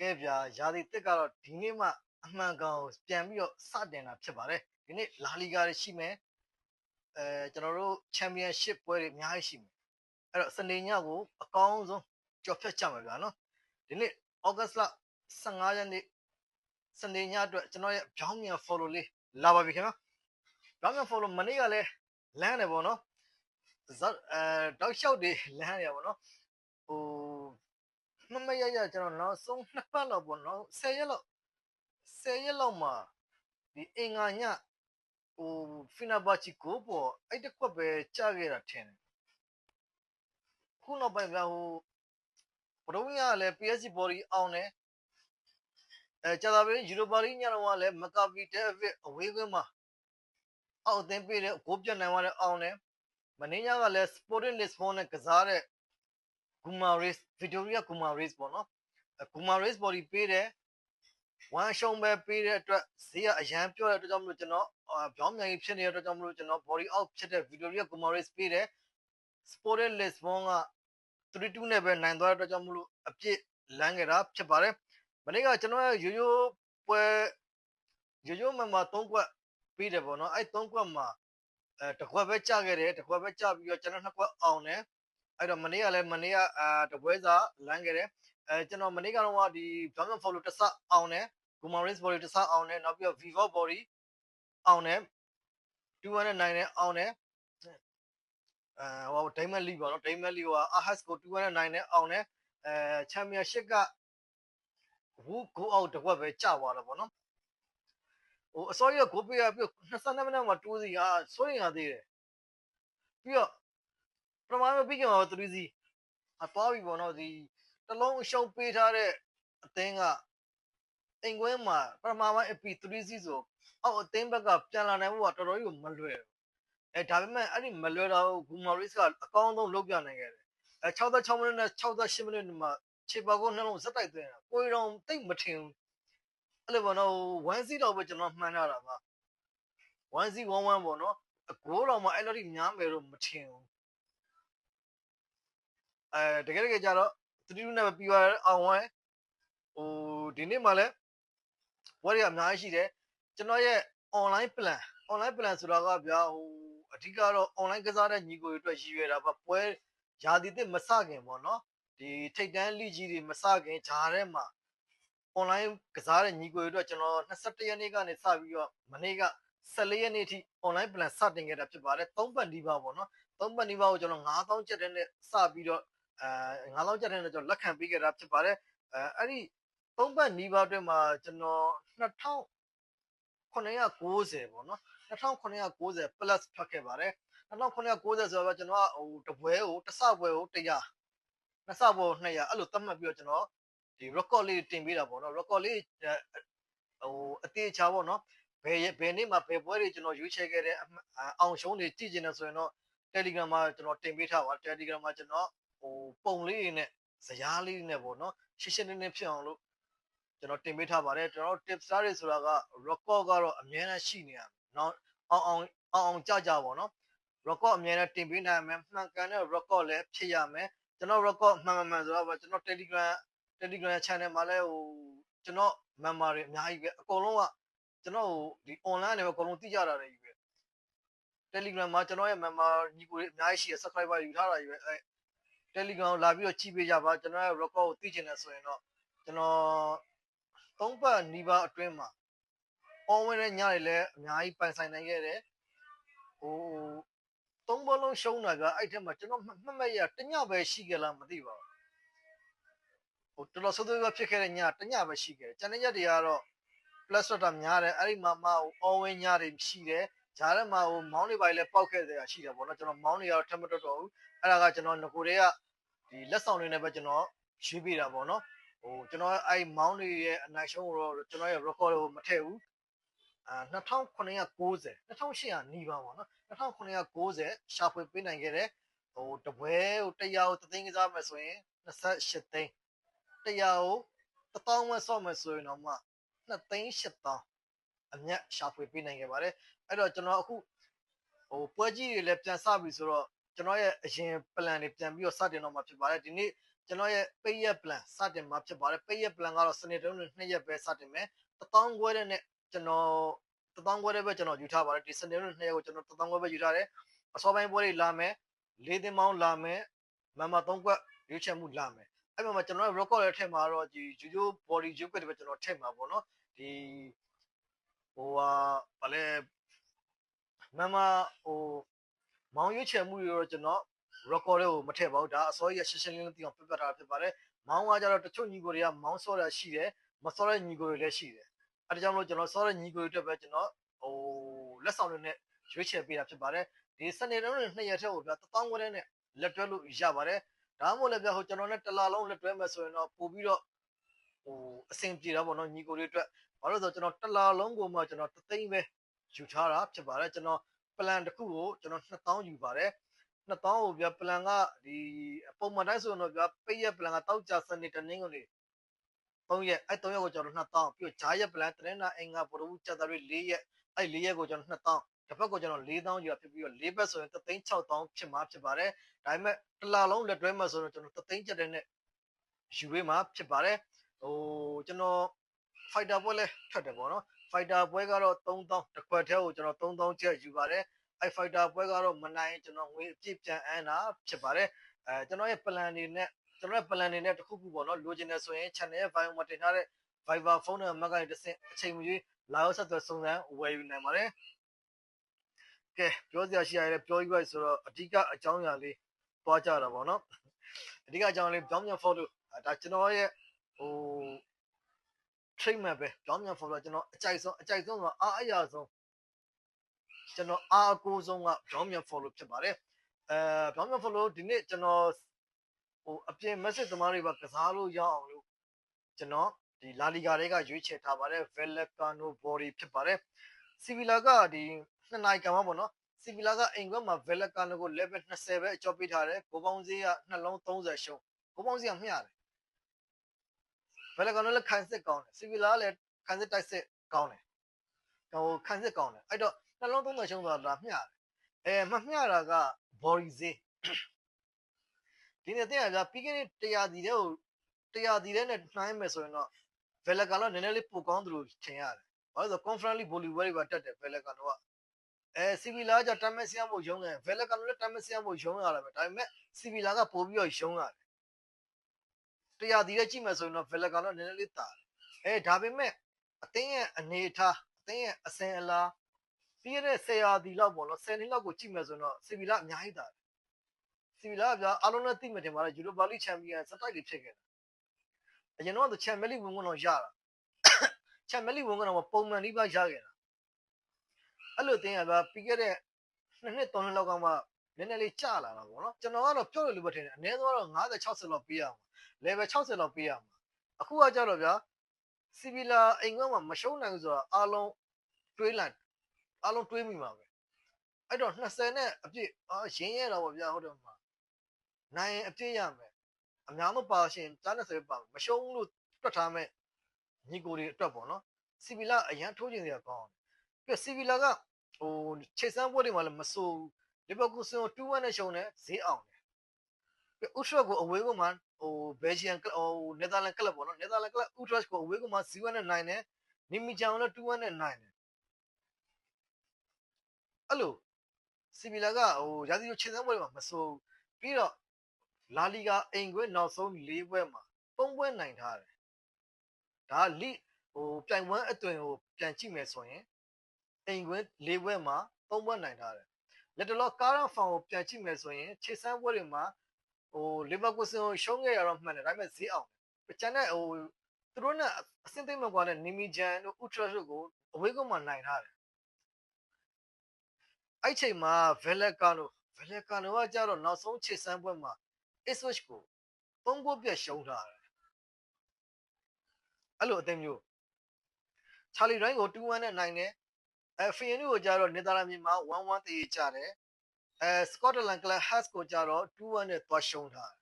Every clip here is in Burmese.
ကဲဗျာရာသီတက်ကတော့ဒီနေ့မှအမှန်ကောင်ပြန်ပြီးတော့စတင်တာဖြစ်ပါတယ်ဒီနေ့လာလီဂါတွေရှိမယ်ကျွန်တော်တို့ချန်ပီယံရှစ်ပွဲတွေအများကြီးရှိမယ်အဲ့တော့စနေညကိုအကောင်းဆုံးကြော်ဖြတ်ကြမှာဗျာနော်ဒီနေ့ဩဂတ်လ15ရက်နေ့စနေညအတွက်ကျွန်တော်ရဲ့ဗျောင်းမြန် follow လေးလာပါပြီခင်ဗျာဗျောင်းမြန် follow မနေ့ကလည်းလမ်းတယ်ပေါ့နော်တောက်လျှောက်တွေလမ်းရပါတော့ဟိုမမရကျွန်တော်နောက်ဆုံးနှစ်ပတ်လောက်ပေါ့နော်10ရက်လောက်မှာဒီအင်္ဂါညဖီနာဘာချီကိုပေါ့အဲ့တစ်ခွက်ပဲကြားခဲ့တာထင်တယ်ခုနောက်ပိုင်းကဘရုံးရလည်း PSG body အောင်တယ်ကျတာပဲယူရိုပါလိညတော့လည်းမကာဗီတဲဗစ်အဝေးကွင်းမှာအောက်အသင်းပေးတဲ့ဂိုးပြတ်နိုင်သွားတဲ့အောင်တယ်မနေ့ညကလည်း Sporting Lisbon နဲ့ကစားတဲ့ Guimarães Vitória Guimarães ပေါ့နော် Guimarães body ပေးတယ်ဝမ်ရှုံပဲပေးတဲ့အတွက်ဈေးကအရန်ပြောတဲ့အတွက်ကြောင့်မလို့ကျွန်တော်ဗျောင်းမြန်ကြီးဖြစ်နေတဲ့အတွက်ကြောင့်မလို့ကျွန်တော် body out ဖြစ်တဲ့ Vitória Guimarães ပေးတယ် Sporting Lisbon က 3-2 နဲ့ပဲနိုင်သွားတဲ့အတွက်ကြောင့်မလို့အပြစ်လမ်းခဲ့တာဖြစ်ပါတယ်မနေ့ကကျွန်တော်ရိုးရိုးမှမှာ3ခွက်ပေးတယ်ပေါ့နော်အဲ့3ခွက်မှာတစ်ခွက်ပဲကျခဲ့တယ်တစ်ခွက်ပဲကျပြီးတော့ကျွန်တော်2ခွက်အောင်တယ်အဲ့တော့မနေ့ကတပွဲစာလမ်းခဲ့တယ်ကျွန်တော်မနေ့ကတော့ဒီဗျောင်းမြန် follow တစ်စအောင်တယ် Guimarães body တစ်စအောင်တယ်နောက်ပြီးတော့ Vivo body အောင်တယ်209နဲ့အောင်တယ်ဒိမက်လီပေါ့နော်ဒိမက်လီAhas ကို209နဲ့အောင်တယ်ချန်ပီယံရှစ်ကဝူဂိုးအောက်တစ်ခွက်ပဲကျသွားတယ်ပေါ့နော်အစောကြီးကဂိုးပေးရပြီး22မိနစ်မှာ2စီစိုးရင်ရသေးတယ်ပြီးတော့ပထမဆုံးပြီးကြမှာ3စီသွားပြီပေါ့နော်ဒီတလုံးအရှုံးပေးထားတဲ့အသင်းကအိမ်ကွင်းမှာပထမပိုင်းအပီ3စီဆိုအောက်အသင်းဘက်ကပြန်လာနိုင်ဖို့ကတော်တော်ကြီးကိုမလွယ်ဘူးဒါပေမဲ့အဲ့ဒီမလွယ်တော့ဂူမာရစ်ကအကောင်းဆုံးလုပ်ပြနိုင်ခဲ့တယ်66မိနစ်နဲ့68မိနစ်မှာခြေပေါက်ကိုနှလုံးစက်တိုက်သွင်းတာကိုယ်တော်တိတ်မထင်ဘူးအဲ့လိုပေါ့နော်1စီတော့ပဲကျွန်တော်မှန်းထားတာပါ1စီ11ပေါ့နော်အကိုးတော်မှာအဲ့လိုကြီးများမယ်လို့မထင်ဘူးတကယ်ကြတော့3-2နဲ့ပြီးသွားတယ်အောင်ဝဲဒီနေ့မှလည်းဝက်ရအများကြီးရှိတယ်ကျွန်တော်ရဲ့ online plan ဆိုတာကဗျာအဓိကတော့ online ကစားတဲ့ညီကိုတွေအတွက်ရည်ရွယ်တာပါပွဲရာသီသစ်မစခင်ပေါ့နော်ဒီထိတ်တန်းလိကြီးတွေမစခင်ဂျားထဲမှာ online ကစားတဲ့ညီကိုတွေအတွက်ကျွန်တော်21ရက်နေ့ကနေစပြီးတော့မနေ့က14ရက်နေ့အထိ online plan စတင်ခဲ့တာဖြစ်ပါတယ်3ပတ်နီးပါးပေါ့နော်3ပတ်နီးပါးကိုကျွန်တော်9000ကျပ်တဲ့နဲ့စပြီးတော့9000ကျပ်တဲ့နဲ့ကျွန်တော်လက်ခံပေးခဲ့တာဖြစ်ပါတယ်အဲ့ဒီ3ပတ်နီးပါးအတွင်းမှာကျွန်တော်2990ပေါ့နော်2990 plus ဖတ်ခဲ့ပါတယ်2990ဆိုတော့ကျွန်တော်ကတပွဲကိုတစ်စပွဲကို100နှစ်စပွဲကို200အဲ့လိုသတ်မှတ်ပြီးတော့ကျွန်တော်ဒီ record လေးတင်ပေးတာပေါ့နော် record လေးအသေးချာပေါ့နော်ဘယ်နေ့မှာဘယ်ပွဲတွေကျွန်တော်ရွေးချယ်ခဲ့တဲ့အောင်ရှုံးတွေကြည့်ကျင်နေဆိုရင်တော့ Telegram မှာကျွန်တော်တင်ပေးထားပါ Telegram မှာကျွန်တော်ပုံလေးတွေနဲ့ဇယားလေးတွေနဲ့ပေါ့နော်ရှင်းရှင်းလင်းလင်းဖြစ်အောင်လို့ကျွန်တော်တင်ပေးထားပါတယ်ကျွန်တော် tips တွေဆိုတာက record ကတော့အများနဲ့ရှိနေရနော်အောင်ကြပေါ့နော် record အများနဲ့တင်ပေးနိုင်မယ်မှန်ကန်တဲ့ record လည်းဖြစ်ရမယ်ကျွန်တော် record မှန်ဆိုတော့ကျွန်တော် Telegram channel မှာလည်းကျွန်တော် member တွေအများကြီးပဲအကုန်လုံးကကျွန်တော်ဒီ online နဲ့ပဲအကုန်လုံးသိကြတာတွေကြီးပဲ Telegram မှာကျွန်တော်ရဲ့ member ညီကိုတွေအများကြီးရှိရ subscriber ယူထားတာကြီးပဲTelegram လာပြီးတော့ကြည့်ပေးကြပါကျွန်တော်ရဲ့ record ကိုသိချင်တယ်ဆိုရင်တော့ကျွန်တော်3ပတ်နီးပါးအတွင်းမှာအော်ဝင်တဲ့ညတွေလည်းအများကြီးပိုင်ဆိုင်နိုင်ခဲ့တယ်3ဘလုံးရှုံးတာကအဲ့ထက်မှာကျွန်တော်မှတ်မှတ်ရတညပဲရှိခဲ့လားမသိပါဘူးတော်တော်ဆိုးဆိုးဖြစ်ခဲ့တဲ့ညတညပဲရှိခဲ့တယ်ကျန်တဲ့ရက်တွေကတော့ plus တော့များတယ်အဲ့ဒီမှာအော်ဝင်ညတွေရှိတယ်ဂျားထဲမှာမောင်းတွေပိုင်းလည်းပောက်ခဲ့တဲ့အရှိတယ်ပေါ့နော်ကျွန်တော်မောင်းတွေကတော့ထပ်မတော်ဘူးအဲ့ဒါကကျွန်တော်ငကိုတွေကဒီလက်ဆောင်တွေနဲ့ပဲကျွန်တော်ရွေးပေးတာပေါ့နော်ကျွန်တော်အဲ့မောင်းတွေရဲ့အနိုင်ရှုံးကိုတော့ကျွန်တော်ရဲ့ record ကိုမထည့်ဘူး2990 2800နီးပါးပေါ့နော်2990ရှာဖွေပေးနိုင်ခဲ့တယ်တပွဲကို100ကို3သိန်းကစားမယ်ဆိုရင်28သိန်း100ကို1000ဝက်ဆော့မယ်ဆိုရင်တော့မှ2သိန်း8000အမြတ်ရှာဖွေပေးနိုင်ခဲ့ပါတယ်အဲ့တော့ကျွန်တော်အခုပွဲကြီးတွေလည်းပြန်စပြီဆိုတော့ကျွန်တော်ရဲ့အရင် plan တွေပြန်ပြီးတော့စတင်တော့မှာဖြစ်ပါတယ်ဒီနေ့ ကျွန်တော်ရဲ့ပိတ်ရက် plan စတင်မှာဖြစ်ပါတယ်ပိတ်ရက် plan ကတော့စနေတုန်းနဲ့2ရက်ပဲစတင်မယ်1000ခွဲတဲ့နဲ့ကျွန်တော်1000ခွဲတဲ့ပဲကျွန်တော်ယူထားပါတယ်ဒီစနေတုန်း2ရက်ကိုကျွန်တော်1000ခွဲပဲယူထားတယ်အစောပိုင်းပွဲတွေလာမယ်၄သင်းပေါင်းလာမယ်မန်မာ3ခွက်ရွေးချယ်မှုလာမယ်အဲ့မှာကျွန်တော် record ရဲ့ထက်မှာတော့ဒီ Juju body juke တွေပဲကျွန်တော်ထည့်မှာပေါ့နော်ဒီဟိုဗာလဲမန်မာဟိုမောင်ရွေးချယ်မှုတွေတော့ကျွန်တော် record တွေကိုမထည့်ပါဘူးဒါအစောကြီးရှင်းရှင်းလင်းလင်းသိအောင်ပြပြထားတာဖြစ်ပါတယ်မောင်ကကြတော့တချို့ညီကိုတွေကမောင်းစောတာရှိတယ်မစောတဲ့ညီကိုတွေလည်းရှိတယ်အဲဒါကြောင့်မလို့ကျွန်တော်စောတဲ့ညီကိုတွေအတွက်ပဲကျွန်တော်ဟိုလက်ဆောင်တွေနဲ့ရွေးချယ်ပေးတာဖြစ်ပါတယ်ဒီစနေတုန်းနဲ့2ရက်ထက်ကိုဗျာ1000ခွဲတဲ့နဲ့လက်တွဲလို့ရပါတယ်ဒါမှမဟုတ်လည်းဗျာဟိုကျွန်တော်နဲ့တစ်လလုံးလက်တွဲမယ်ဆိုရင်တော့ပို့ပြီးတော့ဟိုအဆင်ပြေတာပေါ့နော်ညီကိုတွေအတွက်ဘာလို့လဲဆိုတော့ကျွန်တော်တစ်လလုံးကိုမှကျွန်တော်3သိန်းပဲယူထားတာဖြစ်ပါတယ်ကျွန်တော် plan တစ်ခုကိုကျွန်တော်2000ယူပါတယ်2000ကိုဗျာ plan ကဒီပုံမှန်တိုင်းဆိုရင်တော့ဗျာပိတ်ရက် plan ကတောက်ကြစနေတနင်္ဂနွေ3ရက်အဲ့3ရက်ကိုကျွန်တော်2000ပြီးတော့ဂျားရက် plan တနင်္လာအင်္ဂါဗုဒ္ဓဟူးစက်သားတွေ4ရက်အဲ့4ရက်ကိုကျွန်တော်2000တစ်ဖက်ကိုကျွန်တော်4000ယူတာဖြစ်ပြီးတော့4ဘက်ဆိုရင်36000ဖြစ်မှာဖြစ်ပါတယ်ဒါပေမဲ့တစ်လလုံးလက်တွဲမှာဆိုတော့ကျွန်တော်3သိန်းကျပ်တဲ့နဲ့ယူပေးမှာဖြစ်ပါတယ်ဟိုကျွန်တော် fighter ပွဲလဲထပ်တယ်ပေါ့နော် fighter ပွဲကတော့3000တစ်ခွက်ထဲကိုကျွန်တော်3000ကျပ်ယူပါတယ်အဲ့ fighter ပွဲကတော့မနိုင်ကျွန်တော်ငွေအပြည့်ပြန်အမ်းတာဖြစ်ပါတယ်ကျွန်တော်ရဲ့ plan တွေနဲ့ကျွန်တော်ရဲ့ plan တွေနဲ့တခုခုပေါ့နော်လိုချင်တယ်ဆိုရင် channel ရဲ့ Viber မှာတင်ထားတဲ့ Viber ဖုန်းနံပါတ်ကနေတစ်ဆင့်အချိန်မရွေးလာရောက်ဆက်သွယ်စုံစမ်းဝယ်ယူနိုင်ပါတယ်ကဲပြောစရာရှိရတယ်ပြောပြီးပါဆိုတော့အဓိကအကြောင်းအရာလေးတွားကြတာပေါ့နော်အဓိကအကြောင်းလေးပြောင်းပြန် follow ဒါကျွန်တော်ရဲ့ဟို treatment ပဲပြောင်းပြန် follow ကျွန်တော်အကြိုက်ဆုံးဆိုအားအရာဆုံးကျွန်တော်အားအကိုးဆုံးကပြောင်းပြန် follow ဖြစ်ပါတယ်ပြောင်းပြန် follow ဒီနေ့ကျွန်တော်ဟိုအပြင် message သမားတွေပါကစားလို့ရအောင်လို့ကျွန်တော်ဒီလာလီဂါတွေကရွေးချယ်ထားပါတယ် Vallecano body ဖြစ်ပါတယ်စီဗီလာကဒီ2နိုင်ကံမှာပေါ့နော်စီဗီလာကအိမ်ကွက်မှာ Vallecano ကို level 20ပဲအကျော်ပေးထားတယ်ကိုပေါင်းစည်းကနှလုံး30ရှုံးကိုပေါင်းစည်းကမျှတယ် Vallecano လည်းခံစစ်ကောင်းတယ်စီဗီလာလည်းခံစစ်တိုက်စစ်ကောင်းတယ်ဟိုခံစစ်ကောင်းတယ်အဲ့တော့နှလုံး30ရှုံးဆိုတာဒါမျှတယ်မမျှတာက body ဈေးဒီနေ့တင်ရပြပြီးခဲ့တဲ့100စီတဲ့ကို100စီတဲ့နဲ့နှိုင်းမယ်ဆိုရင်တော့ Vallecano နည်းနည်းလေးပိုကောင်းတယ်လို့ထင်ရတယ်ဘာလို့ဆို conference volleyball တွေပါတက်တယ် Vallecano ကစီဗီလာကတမက်ဆီယမ်ကိုရုံးတယ် Vallecano လည်းတမက်ဆီယမ်ကိုရုံးရတာပဲဒါပေမဲ့စီဗီလာကပို့ပြီးတော့ရုံးရတယ်100စီတဲ့ကြည့်မယ်ဆိုရင်တော့ Vallecano နည်းနည်းလေးတာတယ်ဒါပေမဲ့အသင်းရဲ့အနေထားအသင်းရဲ့အစဉ်အလာပြီးခဲ့တဲ့10ရာသီလောက်ပေါ့နော်10နှစ်လောက်ကိုကြည့်မယ်ဆိုရင်တော့စီဗီလာအများကြီးတာစီဗီလာကဗျာအားလုံးလည်းသိမှတင်ပါလေယူရိုပါလိချန်ပီယံစတိုက်တွေဖြစ်ခဲ့တယ်အရင်တော့ချန်ပီယံလိဝင်တော့ရတာချန်ပီယံလိဝင်ကတော့ပုံမှန်လေးပါရခဲ့တာအဲ့လိုတင်ရဗျာပြီးခဲ့တဲ့2နှစ်3နှစ်လောက်ကမှနည်းနည်းလေးကျလာတာပေါ့နော်ကျွန်တော်ကတော့ပြောရလို့ပဲထင်တယ်အနည်းဆုံးတော့50 60လောက်ပေးရမှာ level 60လောက်ပေးရမှာအခုကကြတော့ဗျာစီဗီလာအိမ်ကမှမရှုံးနိုင်ဘူးဆိုတာအားလုံးတွေးမိမှာပဲအဲ့တော့20နဲ့အပြည့်ရင်းရတော့ဗျာဟုတ်တယ်မှာနိုင်အပြည့်ရမယ်အများမပါရှင်ကြား20ပါမရှုံးလို့တွက်ထားမဲ့ညီကိုတွေအတွက်ပေါ့နော်စီဗီလာအရန်ထိုးကျင်စရာကောင်းတယ်ပြီးစီဗီလာကဟိုခြေစမ်းပွဲတွေမှာလည်းမစိုးလီဗာပူးဆန်ကို2-1နဲ့ရှုံးတယ်ဈေးအောင်တယ်ပြီးဥထရက်ကိုအဝေးကမှဟိုဘယ်ဂျီယန်ဟိုနယ်သာလန်ကလပ်ပေါ့နော်နယ်သာလန်ကလပ်ဥထရက်ကိုအဝေးကမှ0-1နဲ့နိုင်တယ်နီမီဂျန်ကိုလည်း2-1နဲ့နိုင်တယ်အဲ့လိုစီဗီလာကဟိုရာသီလိုခြေစမ်းပွဲတွေမှာမစိုးပြီးတော့လာလီဂါအိမ်ခွဲနောက်ဆုံး4ပွဲမှာ3ပွဲနိုင်ထားတယ်ဒါလိဟိုပြိုင်ပွဲအသွင်ကိုပြန်ကြည့်မယ်ဆိုရင်အိမ်ခွဲ4ပွဲမှာ3ပွဲနိုင်ထားတယ်လက်တလောကားရန်ဖောင်ကိုပြန်ကြည့်မယ်ဆိုရင်ခြေစမ်းပွဲတွေမှာဟိုလီဗာပူးဆန်ကိုရှုံးခဲ့ရတော့မှန်တယ်ဒါပေမဲ့ဈေးအောင်ကျန်တဲ့ဟိုသူတို့နဲ့အဆင့်သိမ့်မကွာတဲ့နီမီဂျန်တို့ဥထရက်တို့ကိုအဝေးကမှနိုင်ထားတယ်အဲ့ချိန်မှာ Vallecano ကကြတော့နောက်ဆုံးခြေစမ်းပွဲမှာ Ipswich ကို3ဂိုးပြတ်ရှုံးထားတယ်အဲ့လိုအသင်းမျိုးချာလီရိုင်းကို2-1နဲ့နိုင်တယ်ဖီယန်နီကိုကြတော့နယ်သာလန်ပြည်မှာ1-1တည်ကြတယ်စကော့တလန်ကလပ်ဟတ်ကိုကြတော့2-1နဲ့သွားရှုံးထားတယ်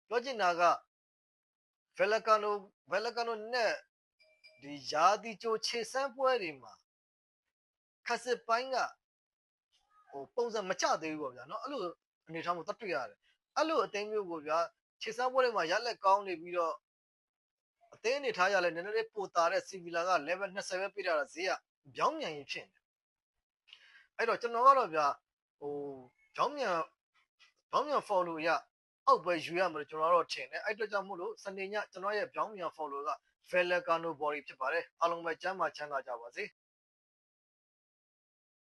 ပြောချင်တာက Vallecano နဲ့ဒီယာတီချိုခြေစမ်းပွဲတွေမှာခက်စစ်ပိုင်းကဟိုပုံစံမကျသေးဘူးပေါ့ဗျာเนาะအဲ့လိုအနေထားမျိုးတတ်တွေ့ရတယ်အဲ့လိုအသင်းမျိုးကိုဗျာ ခြေစားပွဲတွေမှာရက်လက်ကောင်းနေပြီးတော့အသေးအနေထားရလဲနည်းနည်းလေးပိုတာတဲ့ Sevilla က level 20ပဲပြထားတာဈေးကပြောင်းမြန်ရင်ဖြစ်နေအဲ့တော့ကျွန်တော်ကတော့ဗျာဟိုပြောင်းမြန် follow ရအောက်ပဲယူရမှာလို့ကျွန်တော်တော့ထင်တယ်အဲ့အတွက်ကြောင့်မို့လို့စနေညကျွန်တော်ရဲ့ပြောင်းမြန် follow က Vallecano body ဖြစ်ပါတယ်အားလုံးပဲကျမ်းမာချမ်းသာကြပါစေ